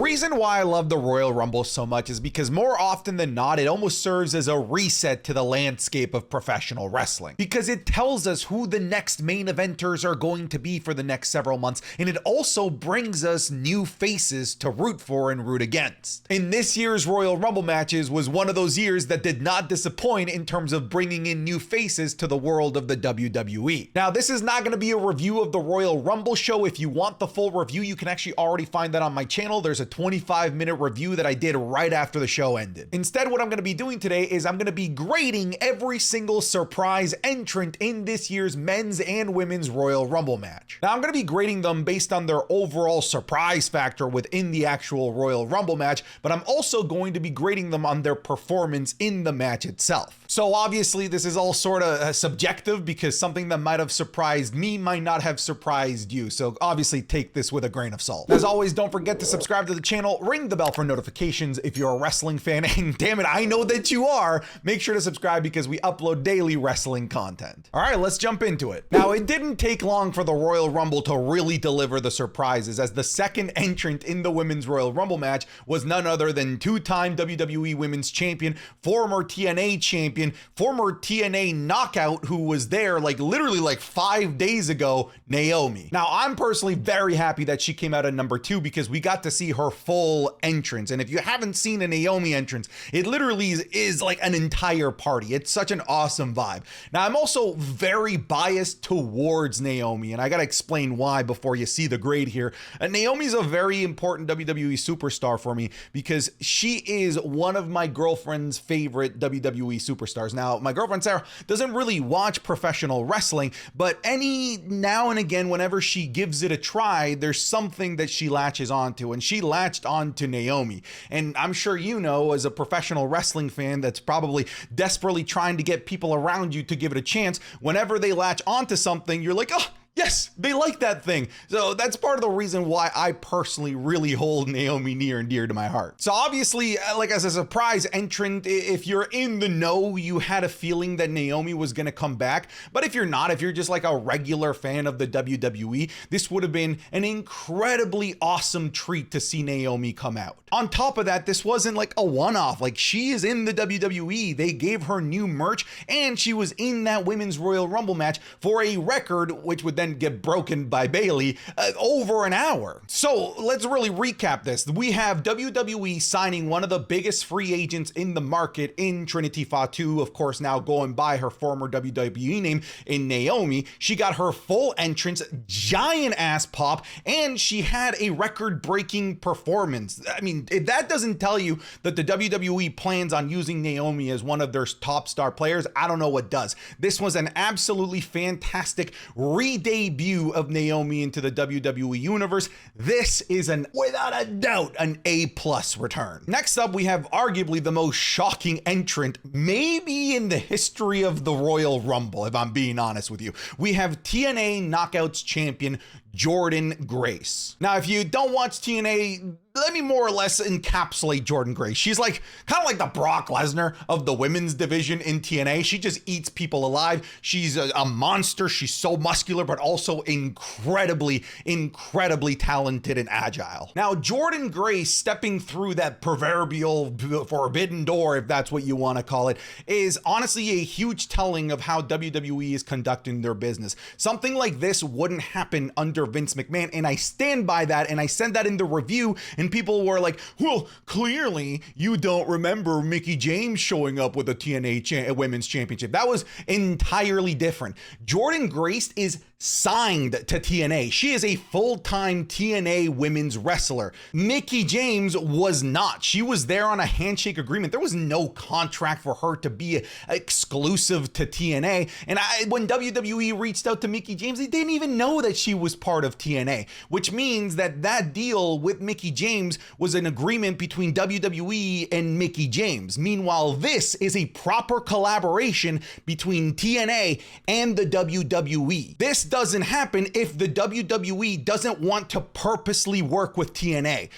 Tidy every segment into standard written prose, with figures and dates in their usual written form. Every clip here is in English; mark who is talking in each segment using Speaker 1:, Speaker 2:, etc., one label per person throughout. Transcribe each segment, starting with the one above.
Speaker 1: reason why I love the Royal Rumble so much is because more often than not, it almost serves as a reset to the landscape of professional wrestling, because it tells us who the next main eventers are going to be for the next several months, and it also brings us new faces to root for and root against. In this year's Royal Rumble matches was one of those years that did not disappoint in terms of bringing in new faces to the world of the WWE. Now, this is not going to be a review of the Royal Rumble show. If you want the full review, you can actually already find that on my channel. There's a 25-minute review that I did right after the show ended. Instead, what I'm going to be doing today is I'm going to be grading every single surprise entrant in this year's men's and women's Royal Rumble match. Now, I'm going to be grading them based on their overall surprise factor within the actual Royal Rumble match, but I'm also going to be grading them on their performance in the match itself. So obviously, this is all sort of subjective, because something that might have surprised me might not have surprised you. So obviously, take this with a grain of salt. As always, don't forget to subscribe to the channel, ring the bell for notifications if you're a wrestling fan, and damn it, I know that you are. Make sure to subscribe because we upload daily wrestling content. All right, let's jump into it. Now, it didn't take long for the Royal Rumble to really deliver the surprises, as the second entrant in the women's Royal Rumble match was none other than two-time WWE Women's Champion, former TNA Champion, former TNA Knockout, who was there literally 5 days ago, Naomi. Now, I'm personally very happy that she came out at number 2, because we got to see her full entrance. And if you haven't seen a Naomi entrance, it literally is like an entire party. It's such an awesome vibe. Now, I'm also very biased towards Naomi, and I gotta explain why before you see the grade here. Naomi's a very important WWE superstar for me, because she is one of my girlfriend's favorite WWE superstars. Now, my girlfriend Sarah doesn't really watch professional wrestling, but any now and again, whenever she gives it a try, there's something that she latches onto, and she latched onto Naomi. And I'm sure you know, as a professional wrestling fan that's probably desperately trying to get people around you to give it a chance, whenever they latch onto something, you're like, oh, yes, they like that thing. So that's part of the reason why I personally really hold Naomi near and dear to my heart. So obviously, like as a surprise entrant, if you're in the know, you had a feeling that Naomi was going to come back. But if you're not, if you're just like a regular fan of the WWE, this would have been an incredibly awesome treat to see Naomi come out. On top of that, this wasn't like a one-off. Like, she is in the WWE. They gave her new merch, and she was in that Women's Royal Rumble match for a record, which would then get broken by Bayley, over an hour. So let's really recap this. We have WWE signing one of the biggest free agents in the market in Trinity Fatu, of course, now going by her former WWE name in Naomi. She got her full entrance, giant ass pop, and she had a record-breaking performance. I mean, if that doesn't tell you that the WWE plans on using Naomi as one of their top star players, I don't know what does. This was an absolutely fantastic re-debut of Naomi into the WWE universe. This is without a doubt, an A+ return. Next up, we have arguably the most shocking entrant maybe in the history of the Royal Rumble, if I'm being honest with you. We have TNA Knockouts champion Jordynne Grace. Now, if you don't watch TNA, let me more or less encapsulate Jordynne Grace. She's like kind of like the Brock Lesnar of the women's division in TNA. She just eats people alive. She's a monster. She's so muscular, but also incredibly talented and agile. Now, Jordynne Grace stepping through that proverbial forbidden door, if that's what you want to call it, is honestly a huge telling of how WWE is conducting their business. Something like this wouldn't happen under Vince McMahon, and I stand by that, and I said that in the review, and people were like, well, clearly you don't remember Mickie James showing up with a TNA Women's Championship. That was entirely different. Jordynne Grace is signed to TNA. She is a full-time TNA women's wrestler. Mickie James was not. She was there on a handshake agreement. There was no contract for her to be exclusive to TNA. And when WWE reached out to Mickie James, they didn't even know that she was part of TNA, which means that that deal with Mickie James was an agreement between WWE and Mickie James. Meanwhile, this is a proper collaboration between TNA and the WWE. This doesn't happen if the WWE doesn't want to purposely work with TNA.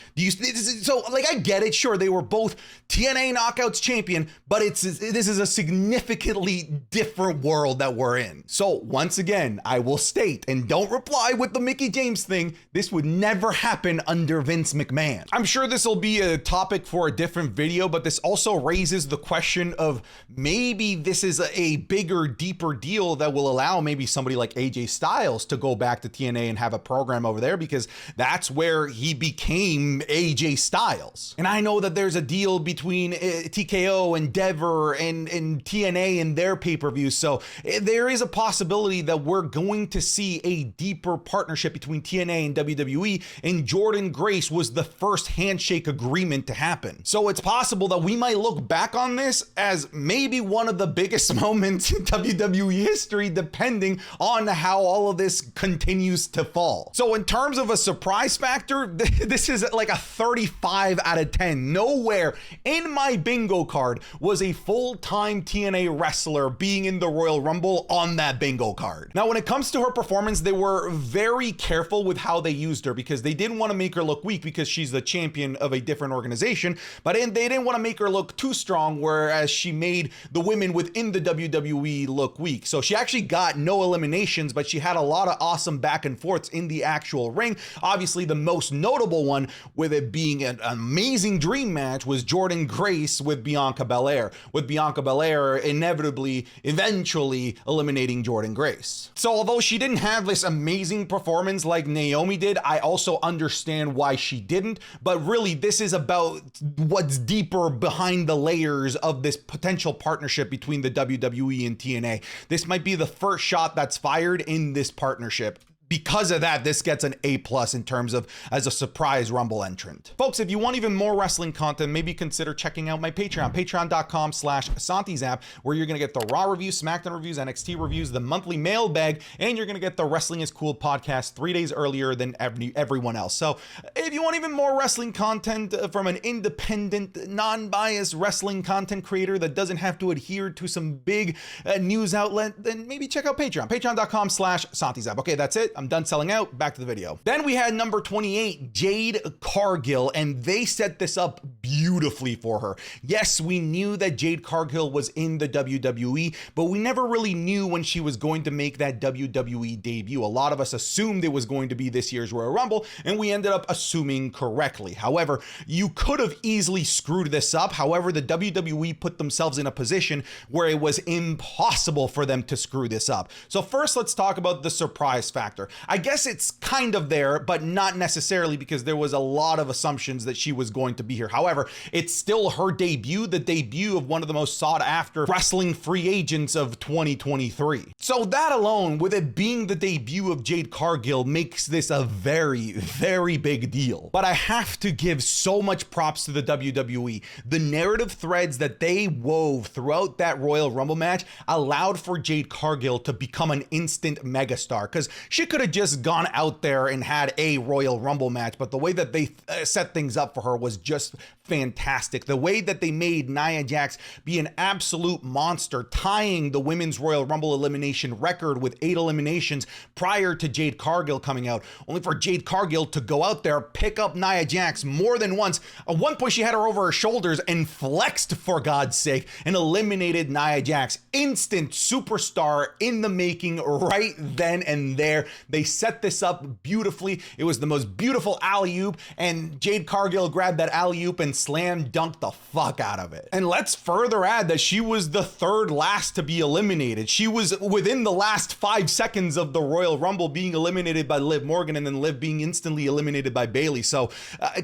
Speaker 1: So like, I get it. Sure, they were both TNA Knockouts champion, but this is a significantly different world that we're in. So once again, I will state, and don't reply with the Mickie James thing, this would never happen under Vince McMahon. I'm sure this will be a topic for a different video, but this also raises the question of maybe this is a bigger, deeper deal that will allow maybe somebody like AJ Styles to go back to TNA and have a program over there, because that's where he became AJ Styles. And I know that there's a deal between TKO, Endeavor, and TNA and their pay-per-view, so there is a possibility that we're going to see a deeper partnership between TNA and WWE, and Jordynne Grace was the first handshake agreement to happen. So it's possible that we might look back on this as maybe one of the biggest moments in WWE history, depending on how all of this continues to fall. So in terms of a surprise factor, this is like a 35 out of 10. Nowhere in my bingo card was a full-time TNA wrestler being in the Royal Rumble on that bingo card. Now, when it comes to her performance, they were very careful with how they used her, because they didn't want to make her look weak because she's the champion of a different organization, but they didn't want to make her look too strong, whereas she made the women within the WWE look weak. So she actually got no eliminations, but she had a lot of awesome back and forths in the actual ring. Obviously, the most notable one, with it being an amazing dream match, was Jordynne Grace with Bianca Belair, with Bianca Belair inevitably, eventually eliminating Jordynne Grace. So although she didn't have this amazing performance like Naomi did, I also understand why she didn't, but really this is about what's deeper behind the layers of this potential partnership between the WWE and TNA. This might be the first shot that's fired in this partnership. Because of that, this gets an A+ in terms of as a surprise Rumble entrant. Folks, if you want even more wrestling content, maybe consider checking out my Patreon, patreon.com/SantiZap, where you're going to get the Raw reviews, SmackDown reviews, NXT reviews, the monthly mailbag, and you're going to get the Wrestling is Cool podcast 3 days earlier than everyone else. So if you want even more wrestling content from an independent, non-biased wrestling content creator that doesn't have to adhere to some big news outlet, then maybe check out Patreon, patreon.com/SantiZap. Okay, that's it. I'm done selling out. Back to the video. Then we had number 28, Jade Cargill, and they set this up beautifully for her. Yes, we knew that Jade Cargill was in the WWE, but we never really knew when she was going to make that WWE debut. A lot of us assumed it was going to be this year's Royal Rumble, and we ended up assuming correctly. However, you could have easily screwed this up. However, the WWE put themselves in a position where it was impossible for them to screw this up. So first, let's talk about the surprise factor. I guess it's kind of there, but not necessarily, because there was a lot of assumptions that she was going to be here. However, it's still her debut, the debut of one of the most sought after wrestling free agents of 2023. So that alone, with it being the debut of Jade Cargill, makes this a very, very big deal. But I have to give so much props to the WWE. The narrative threads that they wove throughout that Royal Rumble match allowed for Jade Cargill to become an instant megastar, because she could have just gone out there and had a Royal Rumble match, but the way that they set things up for her was just fantastic. The way that they made Nia Jax be an absolute monster, tying the women's Royal Rumble elimination record with 8 eliminations prior to Jade Cargill coming out, only for Jade Cargill to go out there, pick up Nia Jax more than once. At one point, she had her over her shoulders and flexed, for God's sake, and eliminated Nia Jax. Instant superstar in the making right then and there. They set this up beautifully. It was the most beautiful alley-oop, and Jade Cargill grabbed that alley-oop and slam dunked the fuck out of it. And let's further add that she was the third last to be eliminated. She was within the last 5 seconds of the Royal Rumble being eliminated by Liv Morgan, and then Liv being instantly eliminated by Bayley. So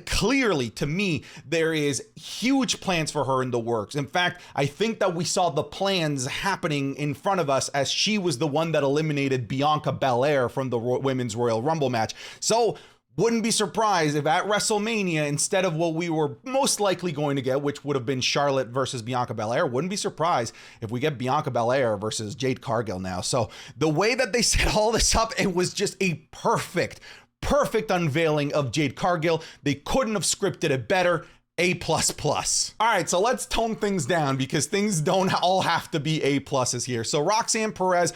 Speaker 1: clearly, to me, there is huge plans for her in the works. In fact, I think that we saw the plans happening in front of us, as she was the one that eliminated Bianca Belair from the Women's Royal Rumble match. So wouldn't be surprised if at WrestleMania, instead of what we were most likely going to get, which would have been Charlotte versus Bianca Belair, wouldn't be surprised if we get Bianca Belair versus Jade Cargill now. So the way that they set all this up, it was just a perfect unveiling of Jade Cargill. They couldn't have scripted it better. A++. All right, so let's tone things down because things don't all have to be A pluses here. So Roxanne Perez,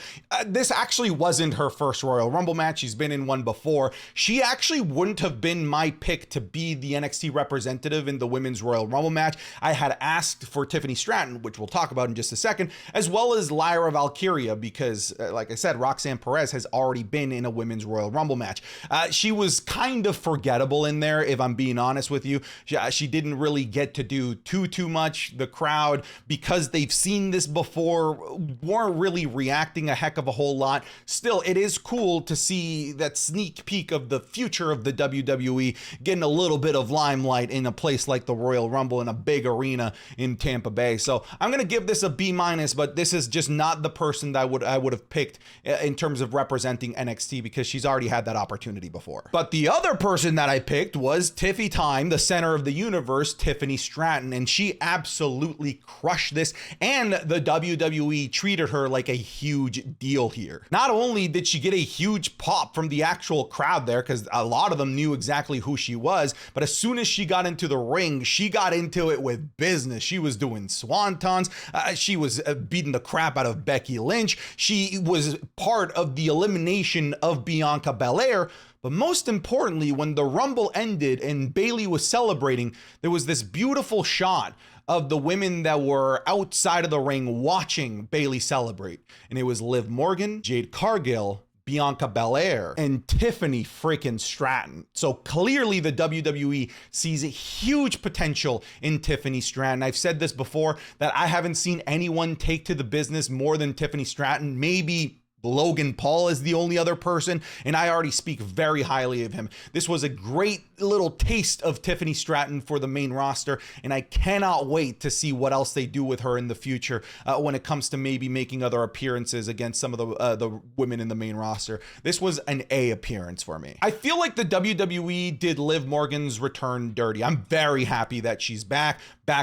Speaker 1: this actually wasn't her first Royal Rumble match. She's been in one before. She actually wouldn't have been my pick to be the NXT representative in the Women's Royal Rumble match. I had asked for Tiffany Stratton, which we'll talk about in just a second, as well as Lyra Valkyria, because like I said, Roxanne Perez has already been in a Women's Royal Rumble match. She was kind of forgettable in there, if I'm being honest with you. She didn't really get to do too much. The crowd, because they've seen this before, weren't really reacting a heck of a whole lot. Still, it is cool to see that sneak peek of the future of the WWE getting a little bit of limelight in a place like the Royal Rumble in a big arena in Tampa Bay. So I'm gonna give this a B-, but this is just not the person that I would have picked in terms of representing NXT, because she's already had that opportunity before. But the other person that I picked was Tiffy Time, the center of the universe, Tiffany Stratton, and she absolutely crushed this, and the WWE treated her like a huge deal here. Not only did she get a huge pop from the actual crowd there, because a lot of them knew exactly who she was, but as soon as she got into the ring, she got into it with business. She was doing swantons. She was beating the crap out of Becky Lynch. She was part of the elimination of Bianca Belair. But most importantly, when the Rumble ended and Bayley was celebrating, there was this beautiful shot of the women that were outside of the ring watching Bayley celebrate. And it was Liv Morgan, Jade Cargill, Bianca Belair, and Tiffany freaking Stratton. So clearly the WWE sees a huge potential in Tiffany Stratton. I've said this before, that I haven't seen anyone take to the business more than Tiffany Stratton. Maybe Logan Paul is the only other person, and I already speak very highly of him. This was a great little taste of Tiffany Stratton for the main roster, and I cannot wait to see what else they do with her in the future when it comes to maybe making other appearances against some of the women in the main roster. This was an A appearance for me. I feel like the WWE did Liv Morgan's return dirty. I'm very happy that she's back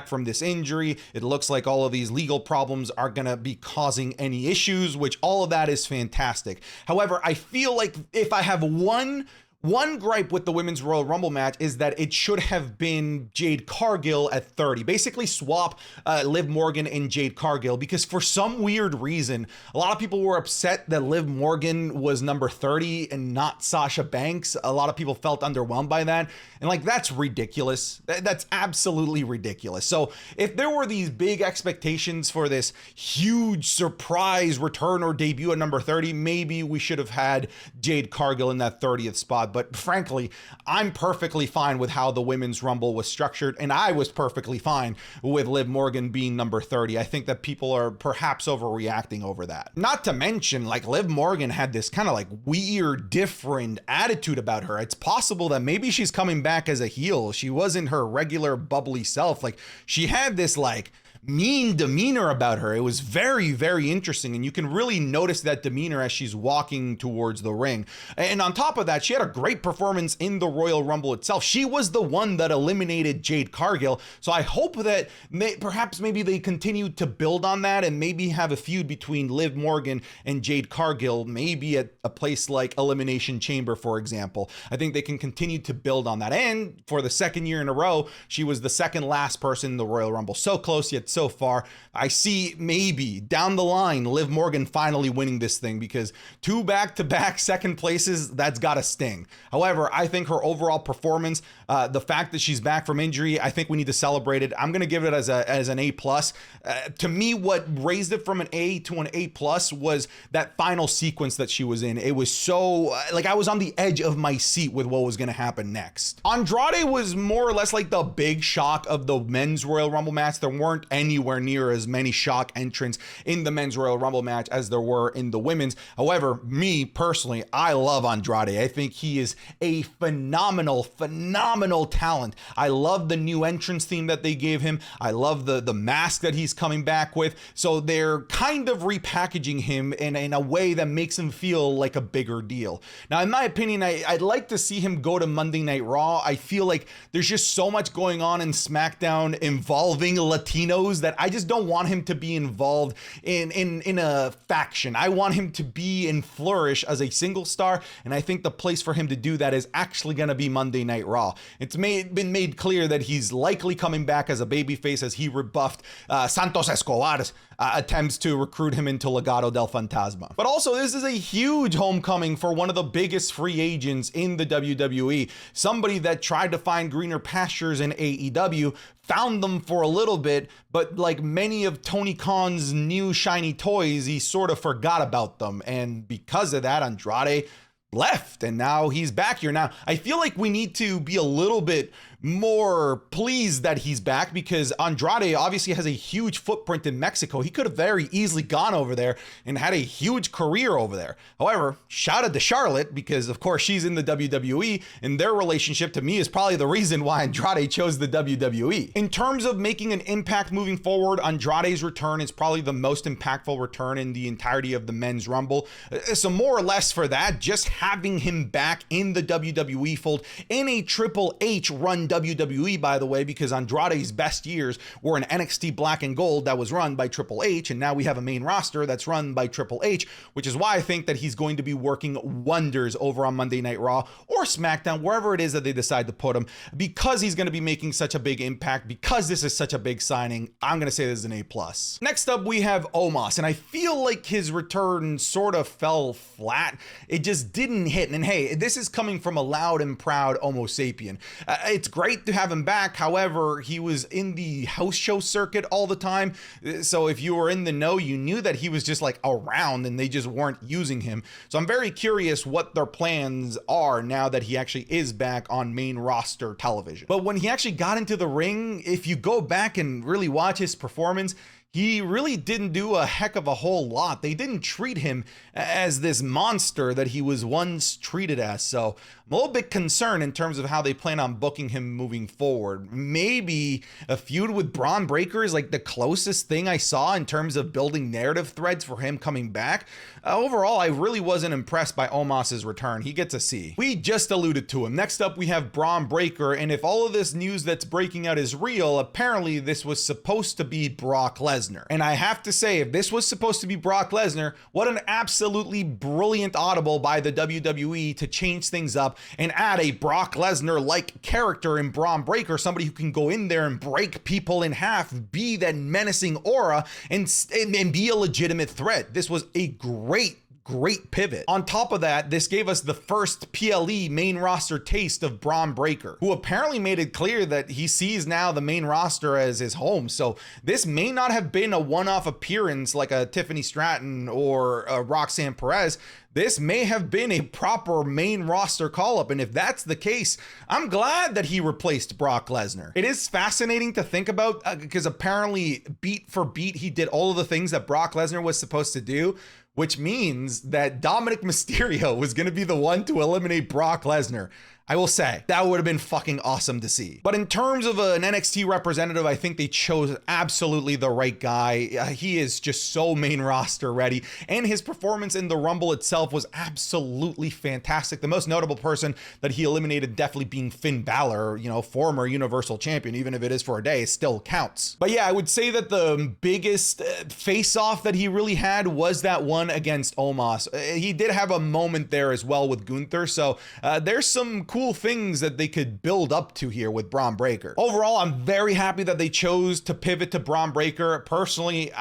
Speaker 1: from this injury. It looks like all of these legal problems are gonna be causing any issues, which all of that is fantastic. However, I feel like if I have one gripe with the Women's Royal Rumble match is that it should have been Jade Cargill at 30. Basically swap Liv Morgan and Jade Cargill, because for some weird reason, a lot of people were upset that Liv Morgan was number 30 and not Sasha Banks. A lot of people felt underwhelmed by that. And like, that's ridiculous. That's absolutely ridiculous. So if there were these big expectations for this huge surprise return or debut at number 30, maybe we should have had Jade Cargill in that 30th spot. But frankly, I'm perfectly fine with how the Women's Rumble was structured, and I was perfectly fine with Liv Morgan being number 30. I think that people are perhaps overreacting over that. Not to mention, like, Liv Morgan had this kind of like weird, different attitude about her. It's possible that maybe she's coming back as a heel. She wasn't her regular bubbly self. Like, she had this like mean demeanor about her. It was very, very interesting, and you can really notice that demeanor as she's walking towards the ring. And on top of that, she had a great performance in the Royal Rumble itself. She was the one that eliminated Jade Cargill, so I hope that perhaps maybe they continue to build on that and maybe have a feud between Liv Morgan and Jade Cargill, maybe at a place like Elimination Chamber, for example. I think they can continue to build on that. And for the second year in a row, she was the second last person in the Royal Rumble. So close, yet so far. I see maybe down the line Liv Morgan finally winning this thing, because 2 back-to-back second places, that's gotta sting. However, I think her overall performance, the fact that she's back from injury, I think we need to celebrate it. I'm gonna give it as an A+. To me, what raised it from an A to an A+ was that final sequence that she was in. It was so, like, I was on the edge of my seat with what was gonna happen next. Andrade was more or less like the big shock of the men's Royal Rumble match. There weren't anywhere near as many shock entrants in the men's Royal Rumble match as there were in the women's. However, me personally, I love Andrade. I think he is a phenomenal talent. I love the new entrance theme that they gave him. I love the mask that he's coming back with. So they're kind of repackaging him in a way that makes him feel like a bigger deal. Now, in my opinion, I'd like to see him go to Monday Night Raw. I feel like there's just so much going on in SmackDown involving Latinos knows that I just don't want him to be involved in a faction. I want him to be and flourish as a single star, and I think the place for him to do that is actually going to be Monday Night Raw. It's been made clear that he's likely coming back as a babyface as he rebuffed Santos Escobar's attempts to recruit him into Legado del Fantasma. But also, this is a huge homecoming for one of the biggest free agents in the WWE. Somebody that tried to find greener pastures in AEW, found them for a little bit, but like many of Tony Khan's new shiny toys, he sort of forgot about them. And because of that, Andrade left, and now he's back here. Now, I feel like we need to be a little bit more pleased that he's back, because Andrade obviously has a huge footprint in Mexico. He could have very easily gone over there and had a huge career over there. However, shout out to Charlotte, because of course she's in the WWE, and their relationship to me is probably the reason why Andrade chose the WWE. In terms of making an impact moving forward, Andrade's return is probably the most impactful return in the entirety of the Men's Rumble. So more or less for that, just having him back in the WWE fold in a Triple H run WWE, by the way, because Andrade's best years were in NXT Black and Gold that was run by Triple H, and now we have a main roster that's run by Triple H, which is why I think that he's going to be working wonders over on Monday Night Raw or SmackDown, wherever it is that they decide to put him, because he's going to be making such a big impact, because this is such a big signing. I'm going to say this is an A+. Next up, we have Omos, and I feel like his return sort of fell flat. It just didn't hit, and hey, this is coming from a loud and proud Homo sapien. It's great to have him back. However, he was in the house show circuit all the time. So if you were in the know, you knew that he was just like around and they just weren't using him. So I'm very curious what their plans are now that he actually is back on main roster television. But when he actually got into the ring, if you go back and really watch his performance, he really didn't do a heck of a whole lot. They didn't treat him as this monster that he was once treated as. So I'm a little bit concerned in terms of how they plan on booking him moving forward. Maybe a feud with Braun Breaker is like the closest thing I saw in terms of building narrative threads for him coming back. Overall, I really wasn't impressed by Omos's return. He gets a C. We just alluded to him. Next up, we have Braun Breaker. And if all of this news that's breaking out is real, apparently this was supposed to be Brock Lesnar. And I have to say, if this was supposed to be Brock Lesnar, what an absolutely brilliant audible by the WWE to change things up and add a Brock Lesnar-like character in Braun Breaker, somebody who can go in there and break people in half, be that menacing aura, and be a legitimate threat. This was a great pivot. On top of that, this gave us the first PLE main roster taste of Braun Breaker, who apparently made it clear that he sees now the main roster as his home. So this may not have been a one-off appearance like a Tiffany Stratton or a Roxanne Perez. This may have been a proper main roster call-up, and if that's the case, I'm glad that he replaced Brock Lesnar. It is fascinating to think about because apparently beat for beat, he did all of the things that Brock Lesnar was supposed to do, which means that Dominic Mysterio was going to be the one to eliminate Brock Lesnar. I will say, that would have been fucking awesome to see. But in terms of an NXT representative, I think they chose absolutely the right guy. He is just so main roster ready, and his performance in the Rumble itself was absolutely fantastic. The most notable person that he eliminated definitely being Finn Balor, you know, former Universal Champion, even if it is for a day, it still counts. But yeah, I would say that the biggest face-off that he really had was that one against Omos. He did have a moment there as well with Gunther, so there's some cool things that they could build up to here with Braun Breaker. Overall, I'm very happy that they chose to pivot to Braun Breaker. Personally,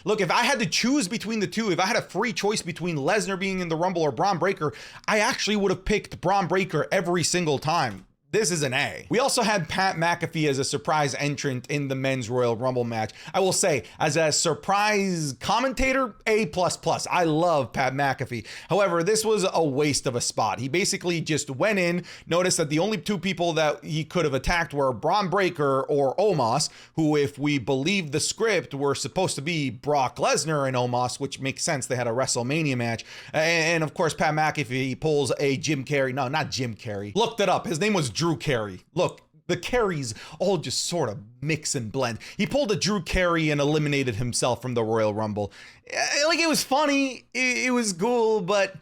Speaker 1: look, if I had to choose between the two, if I had a free choice between Lesnar being in the Rumble or Braun Breaker, I actually would have picked Braun Breaker every single time. This is an A. We also had Pat McAfee as a surprise entrant in the Men's Royal Rumble match. I will say, as a surprise commentator, A++. I love Pat McAfee. However, this was a waste of a spot. He basically just went in, noticed that the only two people that he could have attacked were Braun Breaker or Omos, who, if we believe the script, were supposed to be Brock Lesnar and Omos, which makes sense. They had a WrestleMania match. And of course, Pat McAfee pulls a Jim Carrey. No, not Jim Carrey. Looked it up. His name was Drew Carey. Look, the Carries all just sort of mix and blend. He pulled a Drew Carey and eliminated himself from the Royal Rumble. Like, it was funny, it was cool, but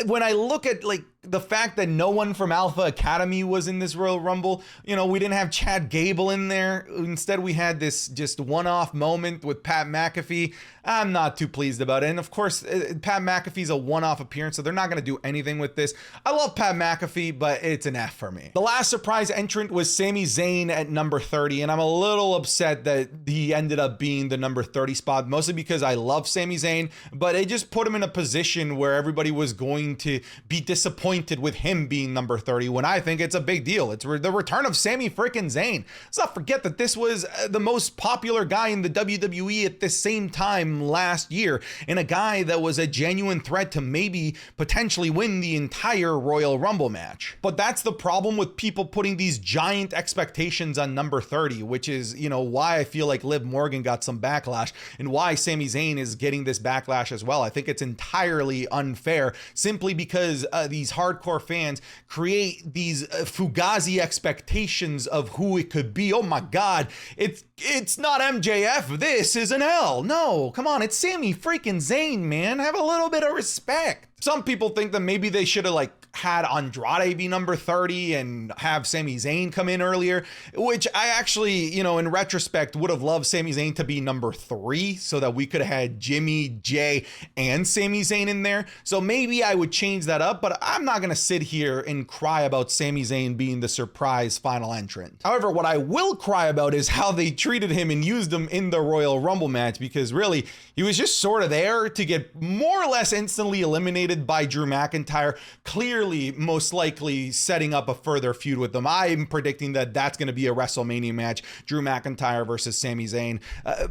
Speaker 1: when I look at like the fact that no one from Alpha Academy was in this Royal Rumble, you know, we didn't have Chad Gable in there. Instead, we had this just one-off moment with Pat McAfee. I'm not too pleased about it. And of course, Pat McAfee's a one-off appearance, so they're not going to do anything with this. I love Pat McAfee, but it's an F for me. The last surprise entrant was Sami Zayn at number 30, and I'm a little upset that he ended up being the number 30 spot, mostly because I love Sami Zayn, but it just put him in a position where everybody was going to be disappointed with him being number 30, when I think it's a big deal. It's the return of Sami freaking Zayn. Let's not forget that this was the most popular guy in the WWE at the same time last year, and a guy that was a genuine threat to maybe potentially win the entire Royal Rumble match. But that's the problem with people putting these giant expectations on number 30, which is, you know, why I feel like Liv Morgan got some backlash and why Sami Zayn is getting this backlash as well. I think it's entirely unfair simply because these hardcore fans create these fugazi expectations of who it could be. Oh my God, it's not MJF. This is an L. No, come on, it's Sami freaking Zayn, man. Have a little bit of respect. Some people think that maybe they should have had Andrade be number 30 and have Sami Zayn come in earlier, which I actually, you know, in retrospect would have loved Sami Zayn to be number 3 so that we could have had Jimmy, Jay, and Sami Zayn in there. So maybe I would change that up, but I'm not going to sit here and cry about Sami Zayn being the surprise final entrant. However, what I will cry about is how they treated him and used him in the Royal Rumble match, because really, he was just sort of there to get more or less instantly eliminated by Drew McIntyre, clearly most likely setting up a further feud with them. I'm predicting that that's going to be a WrestleMania match, Drew McIntyre versus Sami Zayn.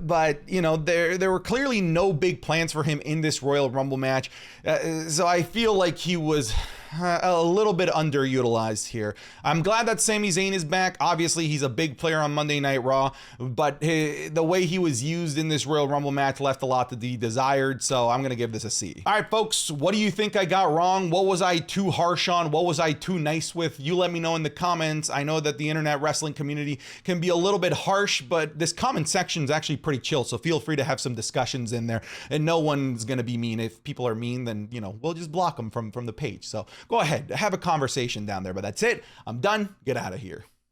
Speaker 1: But, you know, there were clearly no big plans for him in this Royal Rumble match. So I feel like he was a little bit underutilized here. I'm glad that Sami Zayn is back. Obviously, he's a big player on Monday Night Raw, but the way he was used in this Royal Rumble match left a lot to be desired, so I'm going to give this a C. All right, folks, what do you think I got wrong? What was I too harsh on? What was I too nice with? You let me know in the comments. I know that the internet wrestling community can be a little bit harsh, but this comment section is actually pretty chill, so feel free to have some discussions in there, and no one's going to be mean. If people are mean, then, you know, we'll just block them from the page. So go ahead, have a conversation down there, but that's it. I'm done. Get out of here.